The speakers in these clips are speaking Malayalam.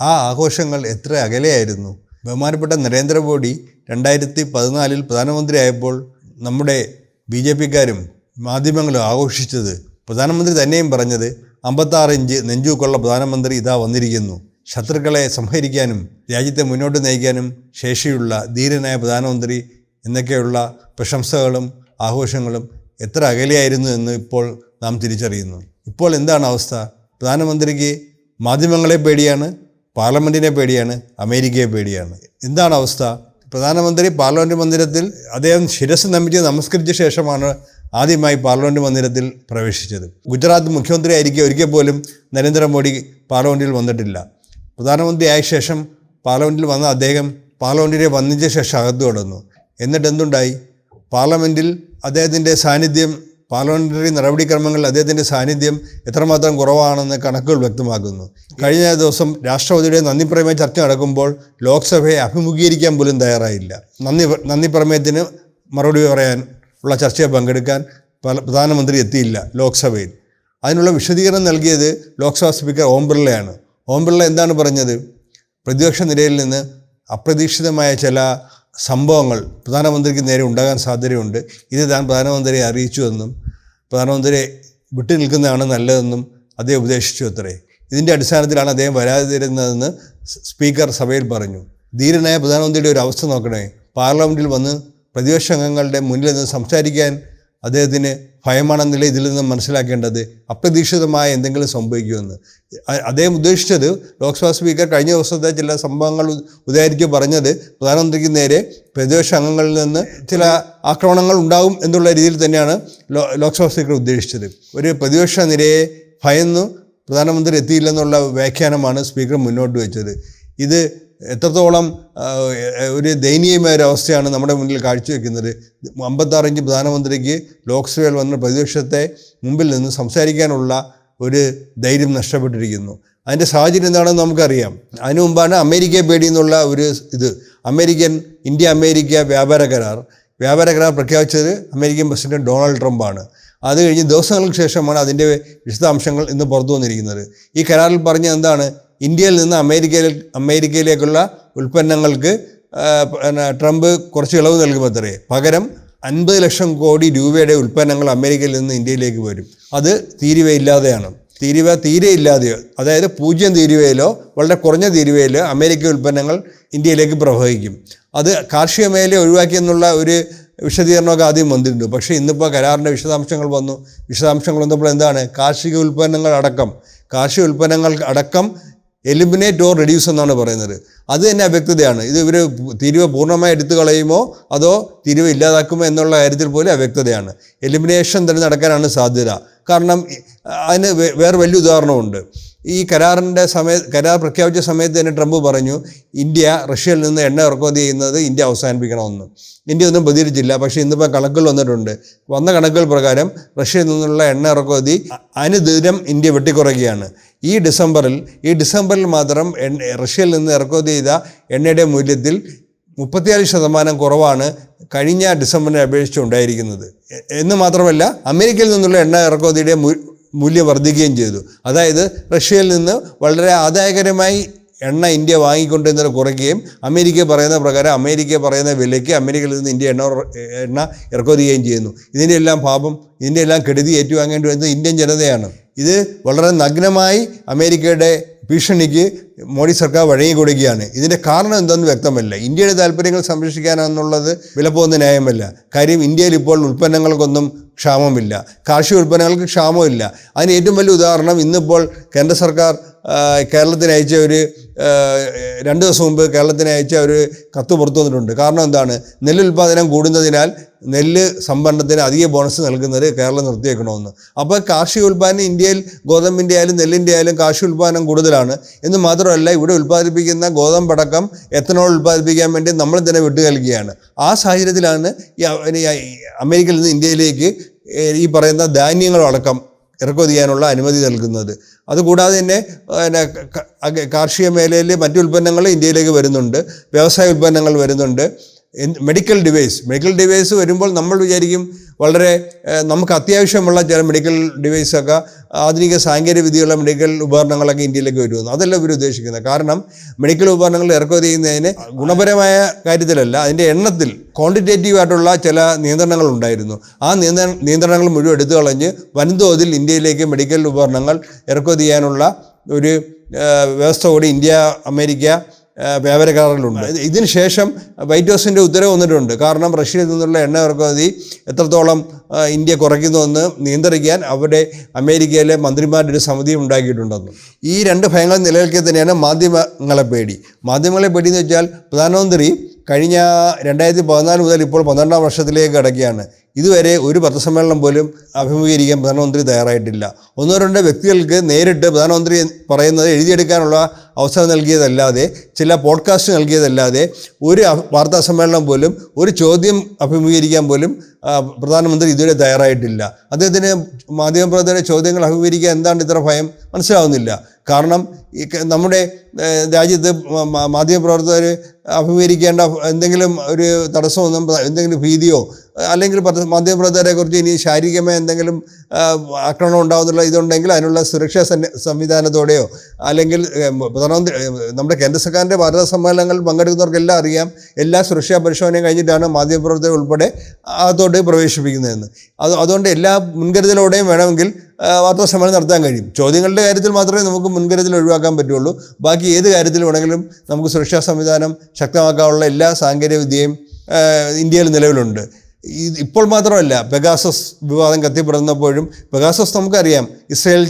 ആ ആഘോഷങ്ങൾ എത്ര അകലെയായിരുന്നു. ബഹുമാനപ്പെട്ട നരേന്ദ്രമോദി 2014 പ്രധാനമന്ത്രിയായപ്പോൾ നമ്മുടെ BJPക്കാരും മാധ്യമങ്ങളും ആഘോഷിച്ചത്, പ്രധാനമന്ത്രി തന്നെയും പറഞ്ഞത് 56 ഇഞ്ച് നെഞ്ചൂക്കുള്ള പ്രധാനമന്ത്രി ഇതാ വന്നിരിക്കുന്നു, ശത്രുക്കളെ സംഹരിക്കാനും രാജ്യത്തെ മുന്നോട്ട് നയിക്കാനും ശേഷിയുള്ള ധീരനായ പ്രധാനമന്ത്രി എന്നൊക്കെയുള്ള പ്രശംസകളും ആഘോഷങ്ങളും എത്ര അകലെയായിരുന്നു എന്ന് ഇപ്പോൾ നാം തിരിച്ചറിയുന്നു. ഇപ്പോൾ എന്താണ് അവസ്ഥ? പ്രധാനമന്ത്രിക്ക് മാധ്യമങ്ങളെ പേടിയാണ്, പാർലമെൻറ്റിനെ പേടിയാണ്, അമേരിക്കയെ പേടിയാണ്. എന്താണ് അവസ്ഥ? പ്രധാനമന്ത്രി പാർലമെൻറ്റ് മന്ദിരത്തിൽ അദ്ദേഹം ശിരസ് നമിച്ച് നമസ്കരിച്ച ശേഷമാണ് ആദ്യമായി പാർലമെൻറ്റ് മന്ദിരത്തിൽ പ്രവേശിച്ചത്. ഗുജറാത്ത് മുഖ്യമന്ത്രി ആയിരിക്കെ ഒരിക്കൽ പോലും നരേന്ദ്രമോദി പാർലമെൻറ്റിൽ വന്നിട്ടില്ല. പ്രധാനമന്ത്രിയായ ശേഷം പാർലമെൻറ്റിൽ വന്ന അദ്ദേഹം പാർലമെൻറ്റിനെ വന്നിച്ച ശേഷം അകത്തു കടന്നു. എന്നിട്ട് എന്തുണ്ടായി? പാർലമെൻറ്റിൽ അദ്ദേഹത്തിൻ്റെ സാന്നിധ്യം, പാർലമെൻ്ററി നടപടിക്രമങ്ങളിൽ അദ്ദേഹത്തിൻ്റെ സാന്നിധ്യം എത്രമാത്രം കുറവാണെന്ന് കണക്കുകൾ വ്യക്തമാക്കുന്നു. കഴിഞ്ഞ ദിവസം രാഷ്ട്രപതിയുടെ നന്ദിപ്രമേയ ചർച്ച നടക്കുമ്പോൾ ലോക്സഭയെ അഭിമുഖീകരിക്കാൻ പോലും തയ്യാറായില്ല. നന്ദിപ്രമേയത്തിന് മറുപടി പറയാൻ ഉള്ള ചർച്ചയിൽ പങ്കെടുക്കാൻ പ്രധാനമന്ത്രി എത്തിയില്ല ലോക്സഭയിൽ. അതിനുള്ള വിശദീകരണം നൽകിയത് ലോക്സഭാ സ്പീക്കർ ഓം ബിർളയാണ്. ഓം ബിർള എന്താണ് പറഞ്ഞത്? പ്രതിപക്ഷ നിരയിൽ നിന്ന് അപ്രതീക്ഷിതമായ ചില സംഭവങ്ങൾ പ്രധാനമന്ത്രിക്ക് നേരെ ഉണ്ടാകാൻ സാധ്യതയുണ്ട്, ഇത് താൻ പ്രധാനമന്ത്രിയെ അറിയിച്ചുവെന്നും പ്രധാനമന്ത്രിയെ വിട്ടു നിൽക്കുന്നതാണ് നല്ലതെന്നും അദ്ദേഹം ഉപദേശിച്ചു അത്രേ. ഇതിൻ്റെ അടിസ്ഥാനത്തിലാണ് അദ്ദേഹം വരാതിരുന്നതെന്ന് സ്പീക്കർ സഭയിൽ പറഞ്ഞു. ധീരനായ പ്രധാനമന്ത്രിയുടെ ഒരു അവസ്ഥ നോക്കണേ. പാർലമെൻറ്റിൽ വന്ന് പ്രതിപക്ഷ അംഗങ്ങളുടെ മുന്നിൽ നിന്ന് സംസാരിക്കാൻ അദ്ദേഹത്തിന് ഭയമാണെന്നില്ല ഇതിൽ നിന്ന് മനസ്സിലാക്കേണ്ടത്. അപ്രതീക്ഷിതമായ എന്തെങ്കിലും സംഭവിക്കുമെന്ന് അദ്ദേഹം ഉദ്ദേശിച്ചത്, ലോക്സഭാ സ്പീക്കർ കഴിഞ്ഞ ദിവസത്തെ ചില സംഭവങ്ങൾ ഉദാഹരിച്ച് പറഞ്ഞത് പ്രധാനമന്ത്രിക്ക് നേരെ പ്രതിപക്ഷ അംഗങ്ങളിൽ നിന്ന് ചില ആക്രമണങ്ങൾ ഉണ്ടാകും എന്നുള്ള രീതിയിൽ തന്നെയാണ് ലോക്സഭാ സ്പീക്കർ ഉദ്ദേശിച്ചത്. ഒരു പ്രതിപക്ഷ നിരയെ ഭയന്ന് പ്രധാനമന്ത്രി എത്തിയില്ലെന്നുള്ള വ്യാഖ്യാനമാണ് സ്പീക്കർ മുന്നോട്ട് വെച്ചത്. ഇത് എത്രത്തോളം ഒരു ദയനീയമായ ഒരു അവസ്ഥയാണ് നമ്മുടെ മുന്നിൽ കാഴ്ചവെക്കുന്നത്. 56 ഇഞ്ച് പ്രധാനമന്ത്രിക്ക് ലോക്സഭയിൽ വന്ന പ്രതിപക്ഷത്തെ മുമ്പിൽ നിന്ന് സംസാരിക്കാനുള്ള ഒരു ധൈര്യം നഷ്ടപ്പെട്ടിരിക്കുന്നു. അതിൻ്റെ സാഹചര്യം എന്താണെന്ന് നമുക്കറിയാം. അതിനു മുമ്പാണ് അമേരിക്കയെ പേടിയെന്നുള്ള ഒരു ഇന്ത്യ അമേരിക്ക വ്യാപാര കരാർ പ്രഖ്യാപിച്ചത് അമേരിക്കൻ പ്രസിഡന്റ് ഡൊണാൾഡ് ട്രംപാണ്. അത് കഴിഞ്ഞ് ദിവസങ്ങൾക്ക് ശേഷമാണ് അതിൻ്റെ വിശദാംശങ്ങൾ ഇന്ന് പുറത്തു വന്നിരിക്കുന്നത്. ഈ കരാറിൽ പറഞ്ഞ എന്താണ്? ഇന്ത്യയിൽ നിന്ന് അമേരിക്കയിലേക്കുള്ള ഉൽപ്പന്നങ്ങൾക്ക് ട്രംപ് കുറച്ച് ഇളവ് നൽകുമത്രേ. പകരം 50 ലക്ഷം കോടി രൂപയുടെ ഉൽപ്പന്നങ്ങൾ അമേരിക്കയിൽ നിന്ന് ഇന്ത്യയിലേക്ക് വരും. അത് തീരുവയില്ലാതെയാണ്. തീരെ ഇല്ലാതെയോ, അതായത് 0 തീരുവയിലോ വളരെ കുറഞ്ഞ തീരുവയിലോ അമേരിക്ക ഉൽപ്പന്നങ്ങൾ ഇന്ത്യയിലേക്ക് പ്രവഹിക്കും. അത് കാർഷിക മേഖല ഒഴിവാക്കിയെന്നുള്ള ഒരു വിശദീകരണമൊക്കെ ആദ്യം വന്നിട്ടുണ്ട്. പക്ഷേ ഇന്നിപ്പോൾ കരാറിൻ്റെ വിശദാംശങ്ങൾ വന്നപ്പോൾ എന്താണ്? കാർഷിക ഉൽപ്പന്നങ്ങൾ അടക്കം എലിമിനേറ്റ് ഓർ റെഡ്യൂസ് എന്നാണ് പറയുന്നത്. അത് തന്നെ അവ്യക്തതയാണ്. ഇത് ഇവർ തീരുവ പൂർണ്ണമായി എടുത്തു കളയുമോ അതോ തീരുവ ഇല്ലാതാക്കുമോ എന്നുള്ള കാര്യത്തിൽ പോലും അവ്യക്തതയാണ്. എലിമിനേഷൻ തന്നെ നടക്കാനാണ് സാധ്യത. കാരണം അതിന് വേറെ വലിയ ഉദാഹരണമുണ്ട്. ഈ കരാർ പ്രഖ്യാപിച്ച സമയത്ത് തന്നെ ട്രംപ് പറഞ്ഞു ഇന്ത്യ റഷ്യയിൽ നിന്ന് എണ്ണ ഇറക്കുമതി ചെയ്യുന്നത് ഇന്ത്യ അവസാനിപ്പിക്കണമെന്ന്. ഇന്ത്യ ഒന്നും പ്രതികരിച്ചില്ല. പക്ഷേ ഇന്നിപ്പോൾ കണക്കുകൾ വന്ന കണക്കുകൾ പ്രകാരം റഷ്യയിൽ നിന്നുള്ള എണ്ണ ഇറക്കുമതി അനുദിനം ഇന്ത്യ വെട്ടിക്കുറയ്ക്കുകയാണ്. ഈ ഡിസംബറിൽ മാത്രം റഷ്യയിൽ നിന്ന് ഇറക്കുമതി ചെയ്ത എണ്ണയുടെ മൂല്യത്തിൽ 34% കുറവാണ് കഴിഞ്ഞ ഡിസംബറിനെ അപേക്ഷിച്ച് ഉണ്ടായിരിക്കുന്നത്. എന്ന് മാത്രമല്ല അമേരിക്കയിൽ നിന്നുള്ള എണ്ണ ഇറക്കുമതിയുടെ മൂല്യം വർദ്ധിക്കുകയും ചെയ്തു. അതായത് റഷ്യയിൽ നിന്ന് വളരെ ആദായകരമായി എണ്ണ ഇന്ത്യ വാങ്ങിക്കൊണ്ടിരുന്നത് കുറയ്ക്കുകയും അമേരിക്ക പറയുന്ന വിലയ്ക്ക് അമേരിക്കയിൽ നിന്ന് ഇന്ത്യ എണ്ണ ഇറക്കുമതി ചെയ്യുകയും ചെയ്യുന്നു. ഇതിൻ്റെ എല്ലാം കെടുതി ഏറ്റുവാങ്ങേണ്ടി വരുന്നത് ഇന്ത്യൻ ജനതയാണ്. ഇത് വളരെ നഗ്നമായി അമേരിക്കയുടെ ഭീഷണിക്ക് മോഡി സർക്കാർ വഴങ്ങി കൊടുക്കുകയാണ്. ഇതിൻ്റെ കാരണം എന്തെന്ന് വ്യക്തമല്ല. ഇന്ത്യയുടെ താല്പര്യങ്ങൾ സംരക്ഷിക്കാനെന്നുള്ളത് വിലപ്പോകുന്ന ന്യായമല്ല. കാര്യം ഇന്ത്യയിൽ ഇപ്പോൾ ഉൽപ്പന്നങ്ങൾക്കൊന്നും ക്ഷാമമില്ല, കാർഷിക ഉൽപ്പന്നങ്ങൾക്ക് ക്ഷാമമില്ല. അതിന് ഏറ്റവും വലിയ ഉദാഹരണം ഇന്നിപ്പോൾ കേന്ദ്ര സർക്കാർ കേരളത്തിന് അയച്ച 2 ദിവസം മുമ്പ് കേരളത്തിന് അയച്ച ഒരു കത്ത് പുറത്തു വന്നിട്ടുണ്ട്. കാരണം എന്താണ്? നെല്ല് ഉൽപ്പാദനം കൂടുന്നതിനാൽ നെല്ല് സംഭരണത്തിന് അധിക ബോണസ് നൽകുന്നത് കേരളം നിർത്തിവെക്കണമെന്ന്. അപ്പോൾ കാർഷിക ഉൽപ്പാദനം ഇന്ത്യയിൽ ഗോതമ്പിൻ്റെ ആയാലും നെല്ലിൻ്റെ ആയാലും കാർഷിക ഉൽപ്പാദനം കൂടുതലാണ് എന്ന് മാത്രമല്ല ഇവിടെ ഉൽപ്പാദിപ്പിക്കുന്ന ഗോതമ്പടക്കം എത്തനോൾ ഉൽപ്പാദിപ്പിക്കാൻ വേണ്ടി നമ്മൾ തന്നെ വിട്ടു നൽകുകയാണ്. ആ സാഹചര്യത്തിലാണ് ഈ അമേരിക്കയിൽ നിന്ന് ഇന്ത്യയിലേക്ക് ഈ പറയുന്ന ധാന്യങ്ങളടക്കം ഇറക്കുമതി ചെയ്യാനുള്ള അനുമതി നൽകുന്നത്. അതുകൂടാതെ തന്നെ കാർഷിക മേഖലയിൽ മറ്റു ഉൽപ്പന്നങ്ങൾ ഇന്ത്യയിലേക്ക് വരുന്നുണ്ട്, വ്യവസായ ഉൽപ്പന്നങ്ങൾ വരുന്നുണ്ട്. മെഡിക്കൽ ഡിവൈസ് വരുമ്പോൾ നമ്മൾ വിചാരിക്കും വളരെ നമുക്ക് അത്യാവശ്യമുള്ള ചില മെഡിക്കൽ ഡിവൈസൊക്കെ ആധുനിക സാങ്കേതിക വിദ്യയുള്ള മെഡിക്കൽ ഉപകരണങ്ങളൊക്കെ ഇന്ത്യയിലേക്ക് വരുമെന്ന്. അതല്ല ഇവർ ഉദ്ദേശിക്കുന്നത്. കാരണം മെഡിക്കൽ ഉപകരണങ്ങൾ ഇറക്കുമതി ചെയ്യുന്നതിന് ഗുണപരമായ കാര്യത്തിലല്ല, അതിൻ്റെ എണ്ണത്തിൽ ക്വാണ്ടിറ്റേറ്റീവ് ആയിട്ടുള്ള ചില നിയന്ത്രണങ്ങൾ ഉണ്ടായിരുന്നു. ആ നിയന്ത്രണങ്ങൾ മുഴുവൻ എടുത്തു കളഞ്ഞ് വൻതോതിൽ ഇന്ത്യയിലേക്ക് മെഡിക്കൽ ഉപകരണങ്ങൾ ഇറക്കുമതി ചെയ്യാനുള്ള ഒരു വ്യവസ്ഥ കൂടി ഇന്ത്യ അമേരിക്ക വ്യാപാര കരാറിലുണ്ട്. ഇതിന് ശേഷം വൈറ്റ് ഹൗസിൻ്റെ ഉത്തരവ് വന്നിട്ടുണ്ട്. കാരണം റഷ്യയിൽ നിന്നുള്ള എണ്ണ ഇറക്കുമതി എത്രത്തോളം ഇന്ത്യ കുറയ്ക്കുന്നുവെന്ന് നിയന്ത്രിക്കാൻ അവിടെ അമേരിക്കയിലെ മന്ത്രിമാരുടെ ഒരു സമിതി ഉണ്ടാക്കിയിട്ടുണ്ടെന്ന്. ഈ രണ്ട് ഭയങ്ങൾ നിലനിൽക്കെ തന്നെയാണ് മാധ്യമങ്ങളെ പേടി. മാധ്യമങ്ങളെ പേടി എന്ന് വെച്ചാൽ പ്രധാനമന്ത്രി കഴിഞ്ഞ 2014 മുതൽ ഇപ്പോൾ 12ാം വർഷത്തിലേക്ക് കടക്കുകയാണ്. ഇതുവരെ ഒരു പത്രസമ്മേളനം പോലും അഭിമുഖീകരിക്കാൻ പ്രധാനമന്ത്രി തയ്യാറായിട്ടില്ല. ഒന്നോ രണ്ടോ വ്യക്തികൾക്ക് നേരിട്ട് പ്രധാനമന്ത്രി പറയുന്നത് എഴുതിയെടുക്കാനുള്ള അവസരം നൽകിയതല്ലാതെ, ചില പോഡ്കാസ്റ്റ് നൽകിയതല്ലാതെ ഒരു വാർത്താ സമ്മേളനം പോലും, ഒരു ചോദ്യം അഭിമുഖീകരിക്കാൻ പോലും പ്രധാനമന്ത്രി ഇതുവരെ തയ്യാറായിട്ടില്ല. അദ്ദേഹത്തിന് മാധ്യമപ്രവർത്തകരുടെ ചോദ്യങ്ങൾ അഭിമുഖീകരിക്കാൻ എന്താണ് ഇത്ര ഭയം മനസ്സിലാവുന്നില്ല. കാരണം നമ്മുടെ രാജ്യത്ത് മാധ്യമപ്രവർത്തകർ അഭിമുഖീകരിക്കേണ്ട എന്തെങ്കിലും ഒരു തടസ്സമൊന്നും, എന്തെങ്കിലും ഭീതിയോ അല്ലെങ്കിൽ മാധ്യമപ്രവർത്തകരെ കുറിച്ച് ഇനി ശാരീരികമായ എന്തെങ്കിലും ആക്രമണം ഉണ്ടാകുന്നുള്ള ഇതുണ്ടെങ്കിൽ അതിനുള്ള സുരക്ഷാ സംവിധാനത്തോടെയോ, അല്ലെങ്കിൽ പ്രധാനമന്ത്രി നമ്മുടെ കേന്ദ്ര സർക്കാരിൻ്റെ വാർത്താ സമ്മേളനങ്ങളിൽ പങ്കെടുക്കുന്നവർക്കെല്ലാം അറിയാം, എല്ലാ സുരക്ഷാ പരിശോധനയും കഴിഞ്ഞിട്ടാണ് മാധ്യമപ്രവർത്തകർ ഉൾപ്പെടെ അകത്തോട്ട് പ്രവേശിപ്പിക്കുന്നതെന്ന്. അതുകൊണ്ട് എല്ലാ മുൻകരുതലോടെയും വേണമെങ്കിൽ വാർത്താ സമ്മേളനം നടത്താൻ കഴിയും. ചോദ്യങ്ങളുടെ കാര്യത്തിൽ മാത്രമേ നമുക്ക് മുൻകരുതൽ ഒഴിവാക്കാൻ പറ്റുള്ളൂ. ബാക്കി ഏത് കാര്യത്തിൽ വേണമെങ്കിലും നമുക്ക് സുരക്ഷാ സംവിധാനം ശക്തമാക്കാനുള്ള എല്ലാ സാങ്കേതിക വിദ്യയും ഇന്ത്യയിൽ നിലവിലുണ്ട്. ഇപ്പോൾ മാത്രമല്ല, പെഗാസസ് വിവാദം കത്തിപ്പെടുന്നപ്പോഴും, പെഗാസസ് നമുക്കറിയാം, ഇസ്രയേൽ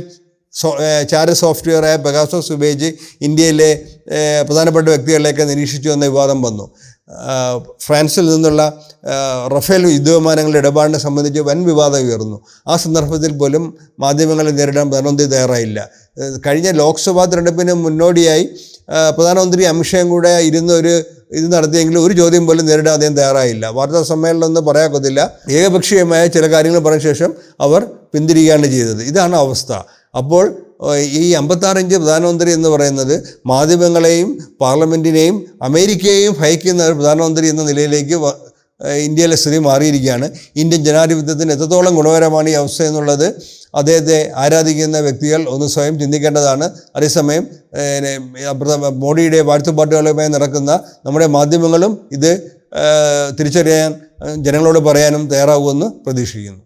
ചാര സോഫ്റ്റ്വെയറായ പെഗാസസ് ഉപയോഗിച്ച് ഇന്ത്യയിലെ പ്രധാനപ്പെട്ട വ്യക്തികളിലേക്ക് നിരീക്ഷിച്ചു എന്ന വിവാദം വന്നു. ഫ്രാൻസിൽ നിന്നുള്ള റഫേൽ യുദ്ധവിമാനങ്ങളുടെ ഇടപാടിനെ സംബന്ധിച്ച് വൻ വിവാദം ഉയർന്നു. ആ സന്ദർഭത്തിൽ പോലും മാധ്യമങ്ങളെ നേരിടാൻ പ്രധാനമന്ത്രി തയ്യാറായില്ല. കഴിഞ്ഞ ലോക്സഭാ തെരഞ്ഞെടുപ്പിന് മുന്നോടിയായി പ്രധാനമന്ത്രി അമിത്ഷായും കൂടെ ഇരുന്ന് ഇത് നടത്തിയെങ്കിലും ഒരു ചോദ്യം പോലും നേരിടാൻ അദ്ദേഹം തയ്യാറായില്ല. വാർത്താ സമ്മേളനം ഒന്നും പറയാക്കൊത്തില്ല. ഏകപക്ഷീയമായ ചില കാര്യങ്ങൾ പറഞ്ഞ ശേഷം അവർ പിന്തിരിക്കുകയാണ് ചെയ്തത്. ഇതാണ് അവസ്ഥ. അപ്പോൾ ഈ 56 ഇഞ്ച് പ്രധാനമന്ത്രി എന്ന് പറയുന്നത് മാധ്യമങ്ങളെയും പാർലമെൻറ്റിനെയും അമേരിക്കയെയും ഭയക്കുന്ന ഒരു പ്രധാനമന്ത്രി എന്ന നിലയിലേക്ക് ഇന്ത്യയിലെ സ്ഥിതി മാറിയിരിക്കുകയാണ്. ഇന്ത്യൻ ജനാധിപത്യത്തിന് എത്രത്തോളം ഗുണകരമാണ് ഈ അവസ്ഥ എന്നുള്ളത് അദ്ദേഹത്തെ ആരാധിക്കുന്ന വ്യക്തികൾ ഒന്ന് സ്വയം ചിന്തിക്കേണ്ടതാണ്. അതേസമയം മോഡിയുടെ വാഴ്ത്തുപാട്ടുകളുമായി നടക്കുന്ന നമ്മുടെ മാധ്യമങ്ങളും ഇത് തിരിച്ചറിയാൻ ജനങ്ങളോട് പറയാനും തയ്യാറാകുമെന്ന് പ്രതീക്ഷിക്കുന്നു.